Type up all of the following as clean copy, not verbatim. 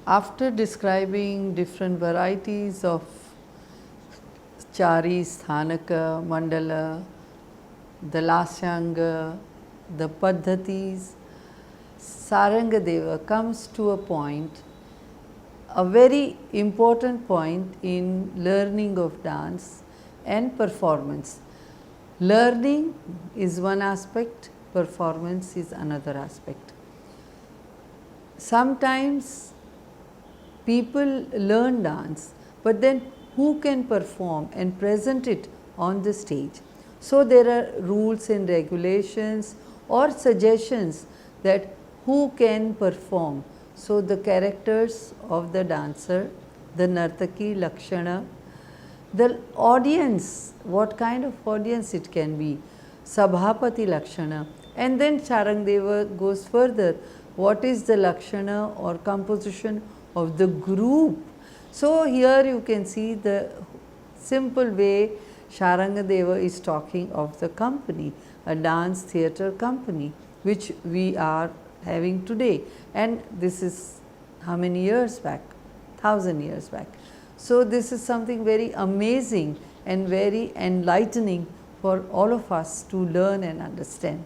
After describing different varieties of Chari, Sthanaka, Mandala, the Lasyanga, the Paddhatis, Sarangadeva comes to a point, a very important point in learning of dance and performance. Learning is one aspect, performance is another aspect. Sometimes people learn dance, but then who can perform and present it on the stage? So there are rules and regulations or suggestions that who can perform. So the characters of the dancer, the Nartaki, Lakshana, the audience, what kind of audience it can be, Sabhapati Lakshana, and then Charangdeva goes further, what is the Lakshana or composition of the group. So here you can see the simple way Sharangadeva is talking of the company, a dance theatre company, which we are having today, and this is how many years back? 1000 years back. So this is something very amazing and very enlightening for all of us to learn and understand.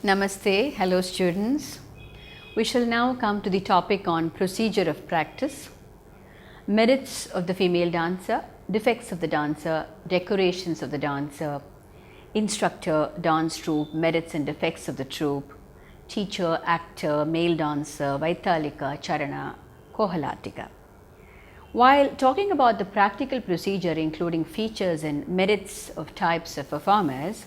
Namaste, hello students. We shall now come to the topic on procedure of practice, merits of the female dancer, defects of the dancer, decorations of the dancer, instructor, dance troupe, merits and defects of the troupe, teacher, actor, male dancer, Vaitalika, Charana, Kohalatika. While talking about the practical procedure including features and merits of types of performers,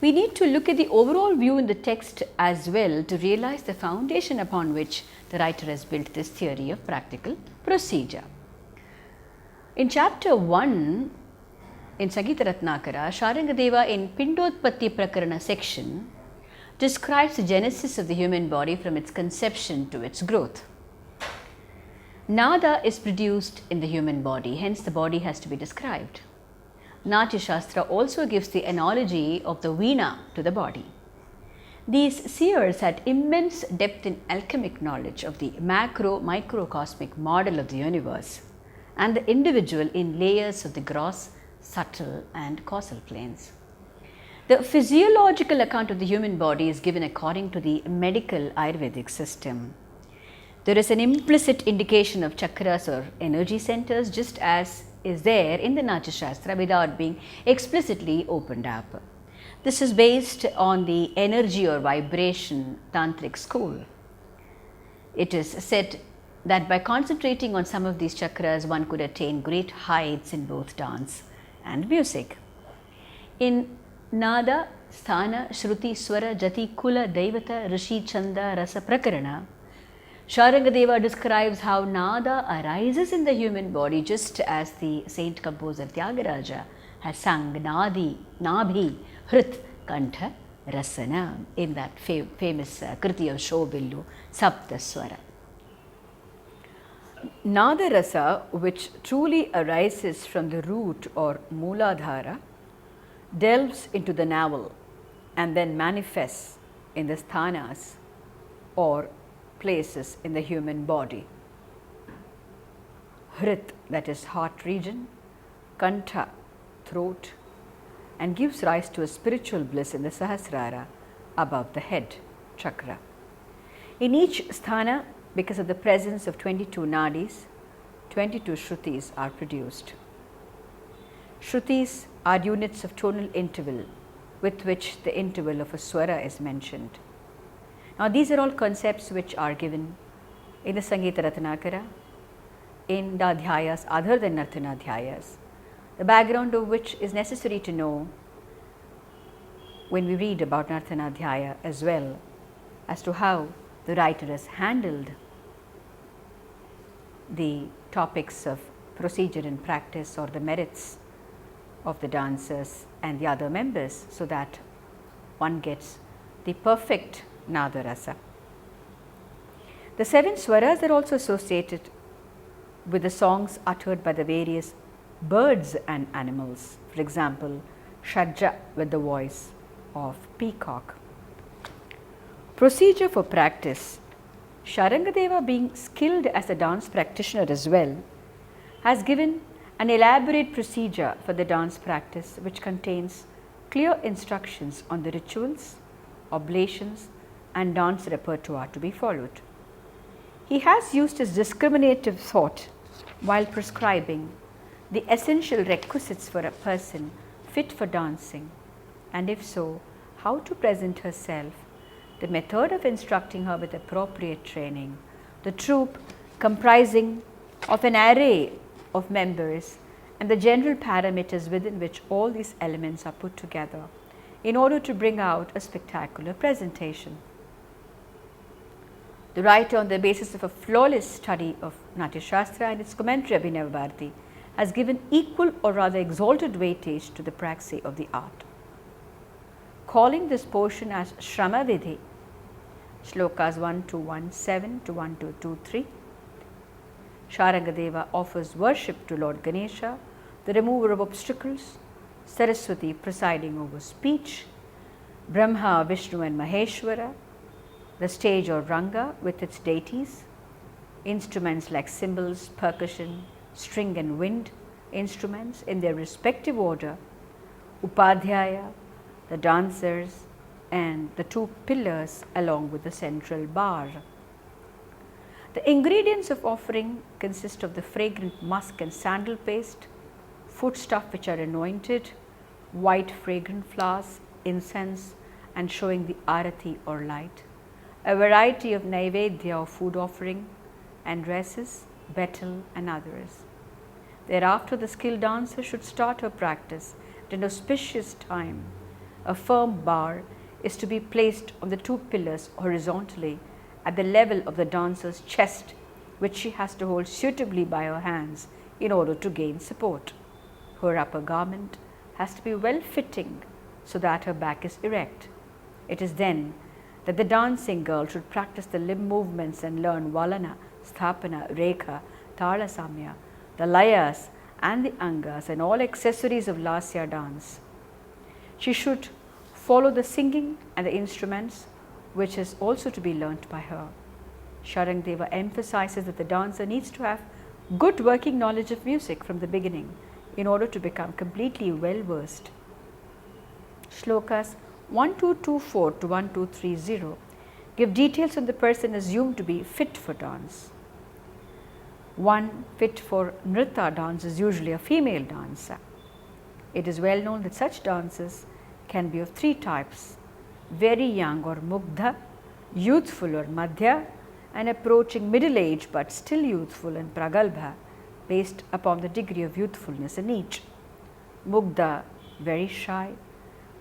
we need to look at the overall view in the text as well to realize the foundation upon which the writer has built this theory of practical procedure. In chapter 1 in Sangeeta Ratnakara, Sharangadeva in Pindotpatti Prakarana section describes the genesis of the human body from its conception to its growth. Nada is produced in the human body, hence the body has to be described. Natyashastra also gives the analogy of the veena to the body. These seers had immense depth in alchemic knowledge of the macro-microcosmic model of the universe and the individual in layers of the gross, subtle and causal planes. The physiological account of the human body is given according to the medical Ayurvedic system. There is an implicit indication of chakras or energy centers just as is there in the Natyashastra without being explicitly opened up. This is based on the energy or vibration tantric school. It is said that by concentrating on some of these chakras, one could attain great heights in both dance and music. In Nada, Sthana, Shruti, Swara, Jati, Kula, Devata, Rishi, Chanda, Rasa, Prakarana, Sharangadeva describes how Nada arises in the human body just as the saint composer Tyagaraja has sung Nadi, Nabhi, Hrit, Kantha, Rasana in that famous Kriti of Shobillu, Saptaswara. Nada Rasa, which truly arises from the root or Mooladhara, delves into the navel and then manifests in the sthanas or places in the human body. Hrit, that is heart region, Kantha, throat, and gives rise to a spiritual bliss in the Sahasrara above the head chakra. In each sthana, because of the presence of 22 nadis, 22 shrutis are produced. Shrutis are units of tonal interval with which the interval of a swara is mentioned. Now these are all concepts which are given in the Sangeeta Ratnakara, in the adhyayas other than Nartanadhyayas, the background of which is necessary to know when we read about Nartanadhyaya as well as to how the writer has handled the topics of procedure and practice or the merits of the dancers and the other members so that one gets the perfect Nada Rasa. The 7 swaras are also associated with the songs uttered by the various birds and animals. For example, Shadja with the voice of peacock. Procedure for practice. Sharangadeva, being skilled as a dance practitioner as well, has given an elaborate procedure for the dance practice which contains clear instructions on the rituals, oblations and dance repertoire to be followed. He has used his discriminative thought while prescribing the essential requisites for a person fit for dancing, and if so, how to present herself, the method of instructing her with appropriate training, the troupe comprising of an array of members, and the general parameters within which all these elements are put together in order to bring out a spectacular presentation. The writer, on the basis of a flawless study of Natyashastra and its commentary Abhinav Bharati, has given equal or rather exalted weightage to the praxis of the art. Calling this portion as Shrama Vidhi, Shlokas 1217 to 1223, Sharangadeva offers worship to Lord Ganesha, the remover of obstacles, Saraswati presiding over speech, Brahma, Vishnu and Maheshwara, the stage or Ranga with its deities, instruments like cymbals, percussion, string and wind instruments in their respective order, Upadhyaya, the dancers and the two pillars along with the central bar. The ingredients of offering consist of the fragrant musk and sandal paste, foodstuff which are anointed, white fragrant flowers, incense and showing the arati or light, a variety of naivedya or food offering and dresses, betel and others. Thereafter the skilled dancer should start her practice at an auspicious time. A firm bar is to be placed on the two pillars horizontally at the level of the dancer's chest, which she has to hold suitably by her hands in order to gain support. Her upper garment has to be well fitting so that her back is erect. It is then that the dancing girl should practice the limb movements and learn Valana, Sthapana, Rekha, Tala Samya, the layas and the angas and all accessories of Lasya dance. She should follow the singing and the instruments, which is also to be learnt by her. Sharangadeva emphasizes that the dancer needs to have good working knowledge of music from the beginning in order to become completely well versed. Shlokas 1224 to 1230 give details on the person assumed to be fit for dance. One fit for Nritta dance is usually a female dancer. It is well known that such dancers can be of three types: very young or mugdha, youthful or madhya, and approaching middle age but still youthful and pragalbha, based upon the degree of youthfulness in each. Mugdha, very shy;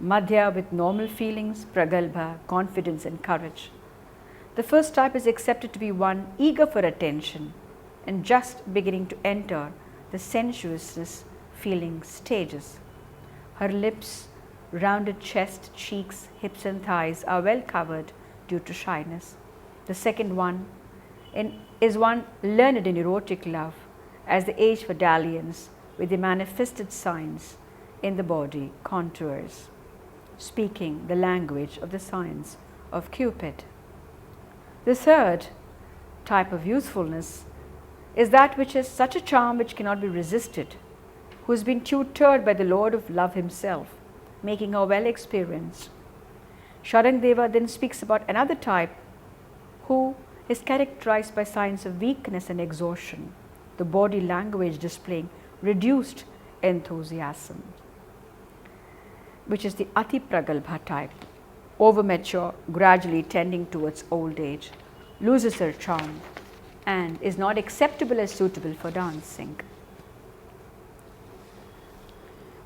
madhya, with normal feelings; pragalbha, confidence and courage. The first type is accepted to be one eager for attention and just beginning to enter the sensuousness feeling stages. Her lips, rounded chest, cheeks, hips and thighs are well covered due to shyness. The second one is one learned in erotic love, as the age for dalliance with the manifested signs in the body contours, speaking the language of the signs of Cupid. The third type of youthfulness is that which has such a charm which cannot be resisted, who has been tutored by the Lord of Love himself, making her well experienced. Sharangadeva then speaks about another type who is characterized by signs of weakness and exhaustion, the body language displaying reduced enthusiasm, which is the Ati Pragalbha type, over mature, gradually tending towards old age, loses her charm and is not acceptable as suitable for dancing.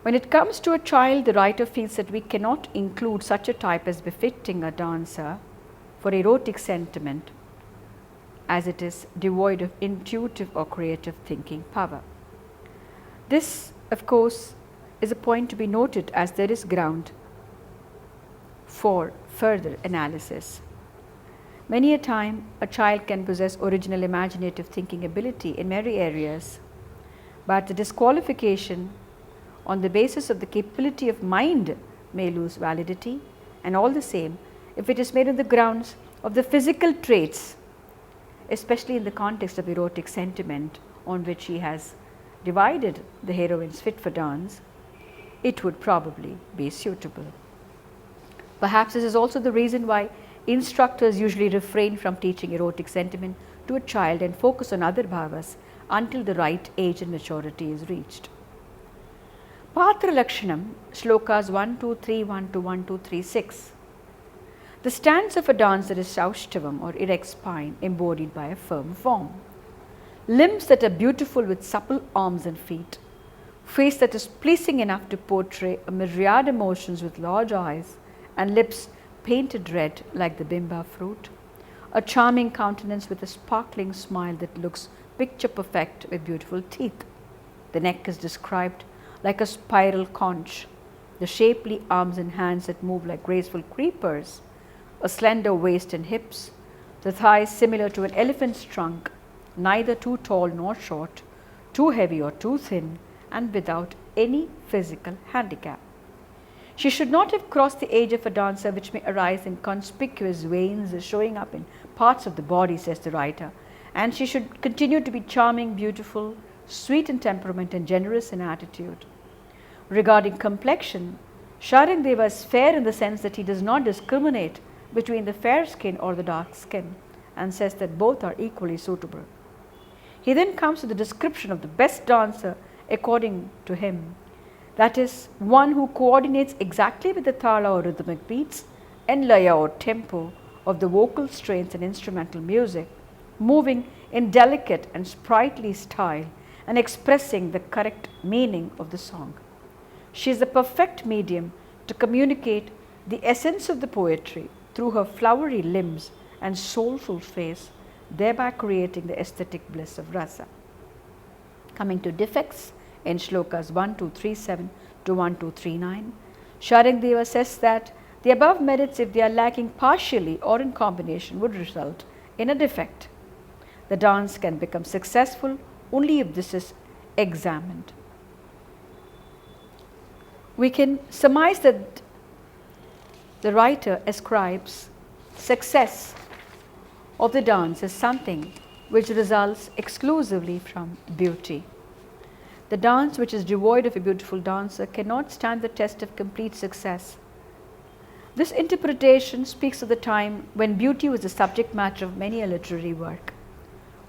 When it comes to a child, the writer feels that we cannot include such a type as befitting a dancer for erotic sentiment, as it is devoid of intuitive or creative thinking power. This, of course, is a point to be noted, as there is ground for further analysis. Many a time, a child can possess original imaginative thinking ability in many areas, but the disqualification on the basis of the capability of mind may lose validity, and all the same, if it is made on the grounds of the physical traits, especially in the context of erotic sentiment on which he has divided the heroines fit for dance, it would probably be suitable. Perhaps this is also the reason why instructors usually refrain from teaching erotic sentiment to a child and focus on other bhavas until the right age and maturity is reached. Patra Lakshanam, Shlokas 1-2-3-1 to 1-2-3-6. The stance of a dancer is Saushthavam or erect spine embodied by a firm form. Limbs that are beautiful with supple arms and feet. Face that is pleasing enough to portray a myriad emotions with large eyes and lips painted red like the bimba fruit. A charming countenance with a sparkling smile that looks picture perfect with beautiful teeth. The neck is described like a spiral conch. The shapely arms and hands that move like graceful creepers. A slender waist and hips. The thighs similar to an elephant's trunk, neither too tall nor short, too heavy or too thin, and without any physical handicap. She should not have crossed the age of a dancer which may arise in conspicuous veins showing up in parts of the body, says the writer, and she should continue to be charming, beautiful, sweet in temperament and generous in attitude. Regarding complexion, Sharangdeva is fair in the sense that he does not discriminate between the fair skin or the dark skin and says that both are equally suitable. He then comes to the description of the best dancer according to him, that is, one who coordinates exactly with the thala or rhythmic beats and laya or tempo of the vocal strains and instrumental music, moving in delicate and sprightly style and expressing the correct meaning of the song. She is the perfect medium to communicate the essence of the poetry through her flowery limbs and soulful face, thereby creating the aesthetic bliss of rasa. Coming to defects in shlokas 1-2-3-7 to 1-2-3-9, Sharangdeva says that the above merits, if they are lacking partially or in combination, would result in a defect. The dance can become successful only if this is examined. We can surmise that the writer ascribes success of the dance as something which results exclusively from beauty. The dance which is devoid of a beautiful dancer cannot stand the test of complete success. This interpretation speaks of the time when beauty was the subject matter of many a literary work.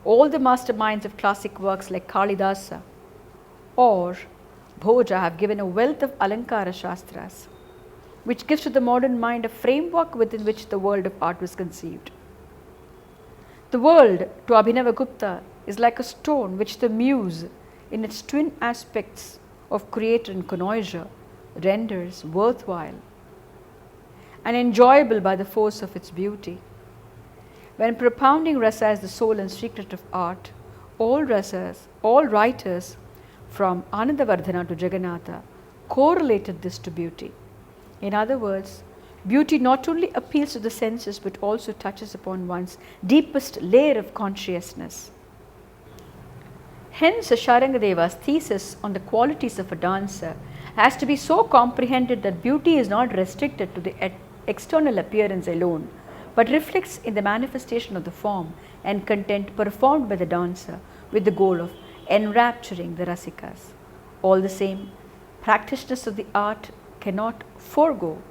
All the masterminds of classic works like Kalidasa or Bhoja have given a wealth of Alankara Shastras, which gives to the modern mind a framework within which the world of art was conceived. The world to Abhinavagupta is like a stone which the muse, in its twin aspects of creator and connoisseur, renders worthwhile and enjoyable by the force of its beauty. When propounding rasa as the soul and secret of art, all writers from Anandavardhana to Jagannatha correlated this to beauty. In other words, beauty not only appeals to the senses but also touches upon one's deepest layer of consciousness. Hence, Sharangadeva's thesis on the qualities of a dancer has to be so comprehended that beauty is not restricted to the external appearance alone, but reflects in the manifestation of the form and content performed by the dancer with the goal of enrapturing the rasikas. All the same, practitioners of the art cannot forego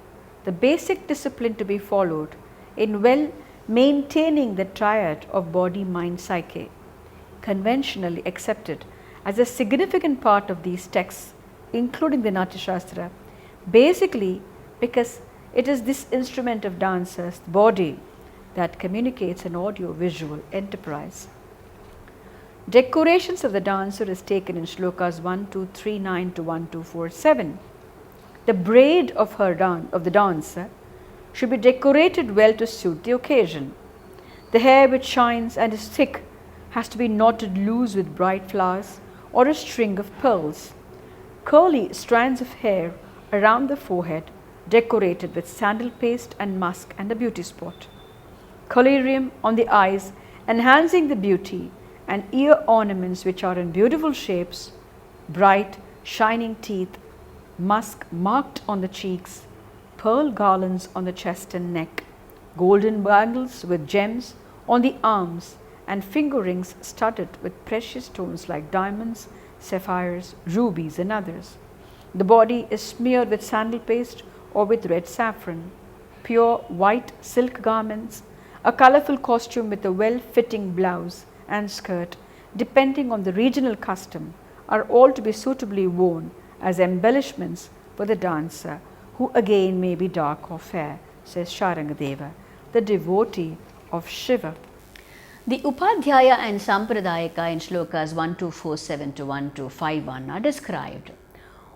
the basic discipline to be followed in well maintaining the triad of body, mind, psyche, conventionally accepted as a significant part of these texts, including the Natyashastra, basically because it is this instrument of dancers, the body, that communicates an audio-visual enterprise. Decorations of the dancer is taken in shlokas 1-2-3-9 to 1-2-4-7. The braid of the dancer should be decorated well to suit the occasion. The hair which shines and is thick has to be knotted loose with bright flowers or a string of pearls. Curly strands of hair around the forehead decorated with sandal paste and musk and a beauty spot. Collyrium on the eyes enhancing the beauty, and ear ornaments which are in beautiful shapes, bright shining teeth, musk marked on the cheeks, pearl garlands on the chest and neck, golden bangles with gems on the arms, and finger rings studded with precious stones like diamonds, sapphires, rubies, and others. The body is smeared with sandal paste or with red saffron. Pure white silk garments, a colorful costume with a well-fitting blouse and skirt, depending on the regional custom, are all to be suitably worn as embellishments for the dancer, who again may be dark or fair, says Sharangadeva, the devotee of Shiva. The Upadhyaya and Sampradayaka in shlokas 1247 to 1251 are described.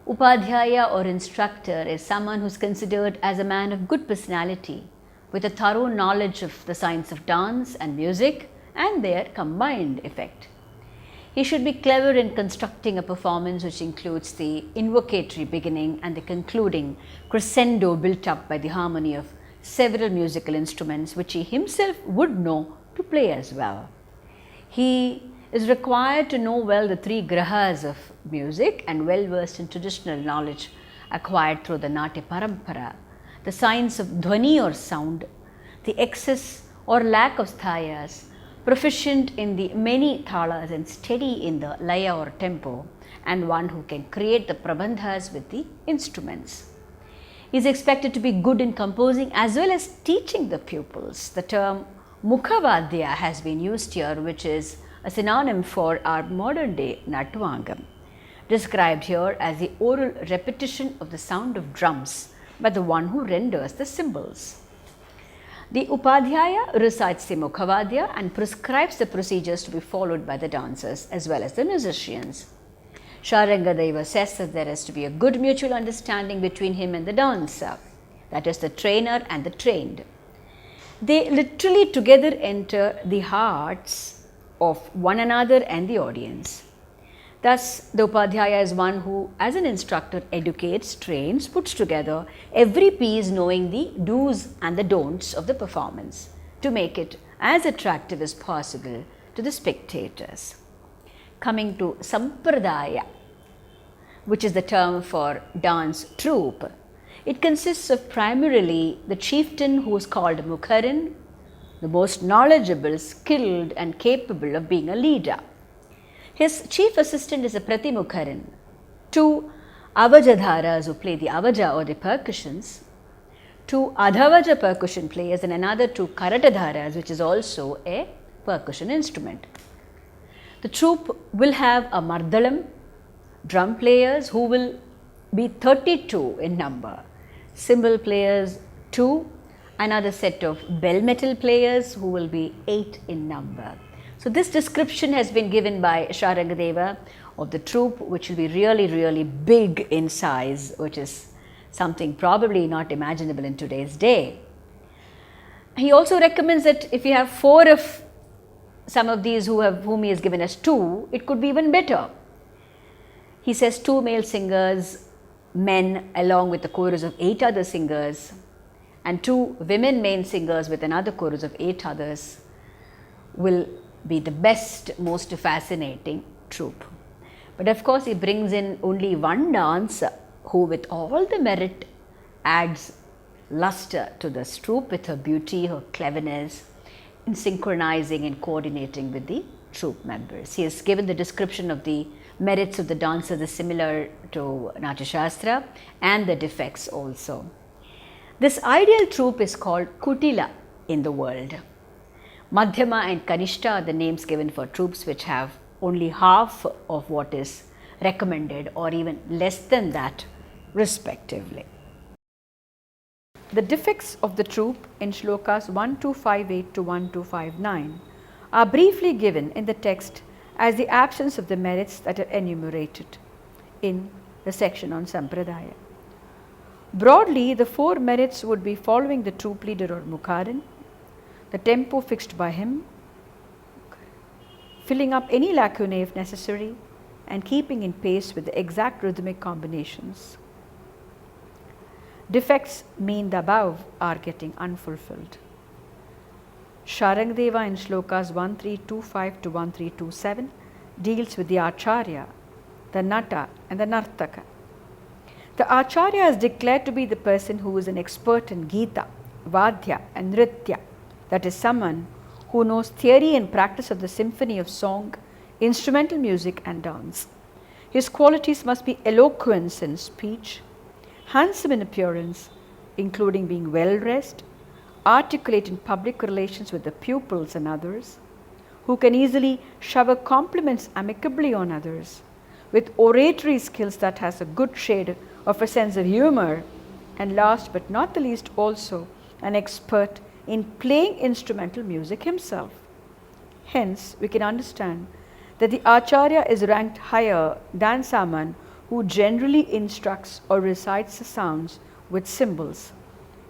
Upadhyaya or instructor is someone who is considered as a man of good personality with a thorough knowledge of the science of dance and music and their combined effect. He should be clever in constructing a performance which includes the invocatory beginning and the concluding crescendo built up by the harmony of several musical instruments which he himself would know to play as well. He is required to know well the three grahas of music and well versed in traditional knowledge acquired through the Natya Parampara, the science of dhvani or sound, the excess or lack of sthayas, proficient in the many thalas and steady in the laya or tempo, and one who can create the prabandhas with the instruments. He is expected to be good in composing as well as teaching the pupils. The term Mukhavadya has been used here, which is a synonym for our modern day Natvangam, described here as the oral repetition of the sound of drums by the one who renders the cymbals. The Upadhyaya recites the Mukhavadya and prescribes the procedures to be followed by the dancers as well as the musicians. Sharangadeva says that there is to be a good mutual understanding between him and the dancer, that is the trainer and the trained. They literally together enter the hearts of one another and the audience. Thus, the Upadhyaya is one who, as an instructor, educates, trains, puts together every piece knowing the do's and the don'ts of the performance to make it as attractive as possible to the spectators. Coming to Sampradaya, which is the term for dance troupe, it consists of primarily the chieftain who is called Mukharan, the most knowledgeable, skilled and capable of being a leader. His chief assistant is a Pratimukharan, two Avajadharas who play the Avaja or the percussions, two Adhavaja percussion players and another two Karatadharas, which is also a percussion instrument. The troupe will have a Mardalam, drum players who will be 32 in number, cymbal players 2, another set of bell metal players who will be 8 in number. So this description has been given by Sharangadeva of the troupe, which will be really big in size, which is something probably not imaginable in today's day. He also recommends that if you have 4 of some of these whom he has given us 2, it could be even better. He says 2 male singers, men along with a chorus of 8 other singers, and 2 women main singers with another chorus of 8 others will be the best, most fascinating troupe. But of course, he brings in only one dancer who with all the merit adds luster to this troupe with her beauty, her cleverness in synchronizing and coordinating with the troupe members. He has given the description of the merits of the dancers is similar to Natyashastra and the defects also. This ideal troupe is called Kutila in the world. Madhyama and Kanishta are the names given for troops which have only half of what is recommended or even less than that respectively. The defects of the troupe in shlokas 1258 to 1259 are briefly given in the text as the absence of the merits that are enumerated in the section on Sampradaya. Broadly, the 4 merits would be following the troupe leader or Mukharan, the tempo fixed by him, filling up any lacunae if necessary, and keeping in pace with the exact rhythmic combinations. Defects mean the above are getting unfulfilled. Sharangadeva in shlokas 1325 to 1327 deals with the Acharya, the Nata and the Nartaka. The Acharya is declared to be the person who is an expert in Gita, Vadhya and Nritya, that is, someone who knows theory and practice of the symphony of song, instrumental music and dance. His qualities must be eloquence in speech, handsome in appearance, including being well dressed, articulate in public relations with the pupils and others, who can easily shower compliments amicably on others, with oratory skills that has a good shade of a sense of humor, and last but not the least also an expert in playing instrumental music himself. Hence, we can understand that the Acharya is ranked higher than someone who generally instructs or recites the sounds with symbols,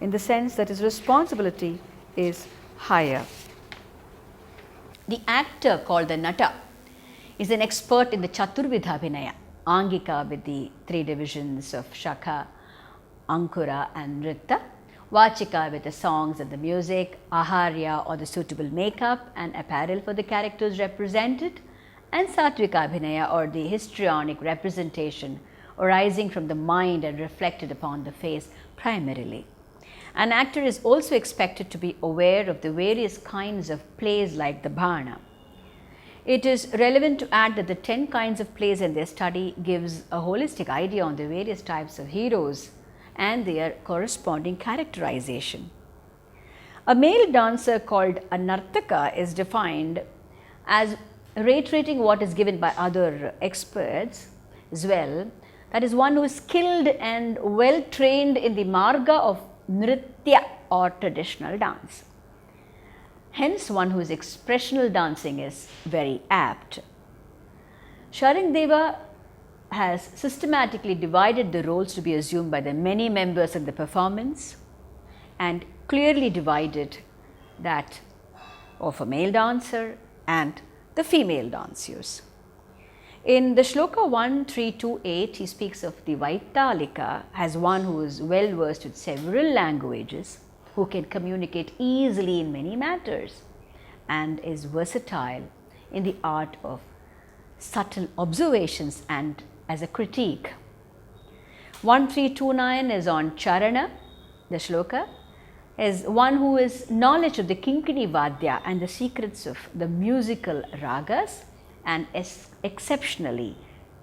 in the sense that his responsibility is higher. The actor called the Nata is an expert in the Chaturvidha Abhinaya, Angika with the 3 divisions of Shakha, Ankura and Nritta, Vachika with the songs and the music, Aharya or the suitable makeup and apparel for the characters represented, and Satvika Abhinaya or the histrionic representation arising from the mind and reflected upon the face primarily. An actor is also expected to be aware of the various kinds of plays like the Bhana. It is relevant to add that the 10 kinds of plays in their study gives a holistic idea on the various types of heroes and their corresponding characterization. A male dancer called a Nartaka is defined as reiterating what is given by other experts as well, that is, one who is skilled and well trained in the marga of Nritya or traditional dance. Hence, one whose expressional dancing is very apt. Sharangdeva has systematically divided the roles to be assumed by the many members of the performance and clearly divided that of a male dancer and the female dancers. In the Shloka 1328, he speaks of the Vaitalika as one who is well versed with several languages, who can communicate easily in many matters, and is versatile in the art of subtle observations and as a critique. 1329 is on Charana. The Shloka is one who is knowledge of the Kinkini Vadya and the secrets of the musical ragas and is exceptionally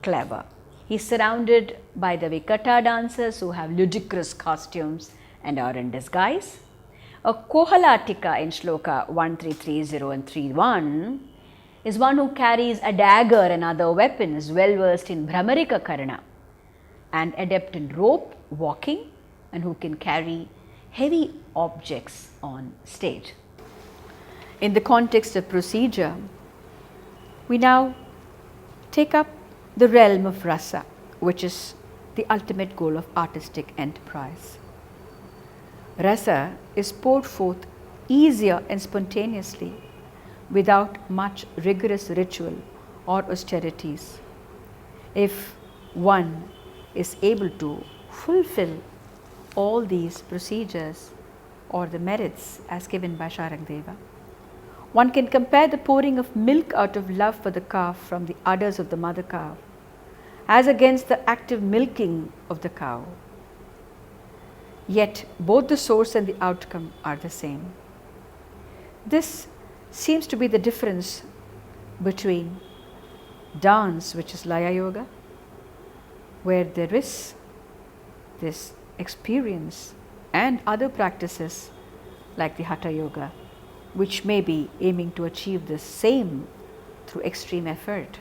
clever. He is surrounded by the Vikata dancers who have ludicrous costumes and are in disguise. A Kohalatika in Shloka 1330 and 31 is one who carries a dagger and other weapons, well versed in Brahmarika Karana and adept in rope walking, and who can carry heavy objects on stage. In the context of procedure, we now take up the realm of rasa, which is the ultimate goal of artistic enterprise. Rasa is poured forth easier and spontaneously without much rigorous ritual or austerities, if one is able to fulfill all these procedures or the merits as given by Sharangdeva. One can compare the pouring of milk out of love for the calf from the udders of the mother cow as against the active milking of the cow. Yet both the source and the outcome are the same. This seems to be the difference between dance, which is Laya Yoga, where there is this experience, and other practices like the Hatha Yoga, which may be aiming to achieve the same through extreme effort.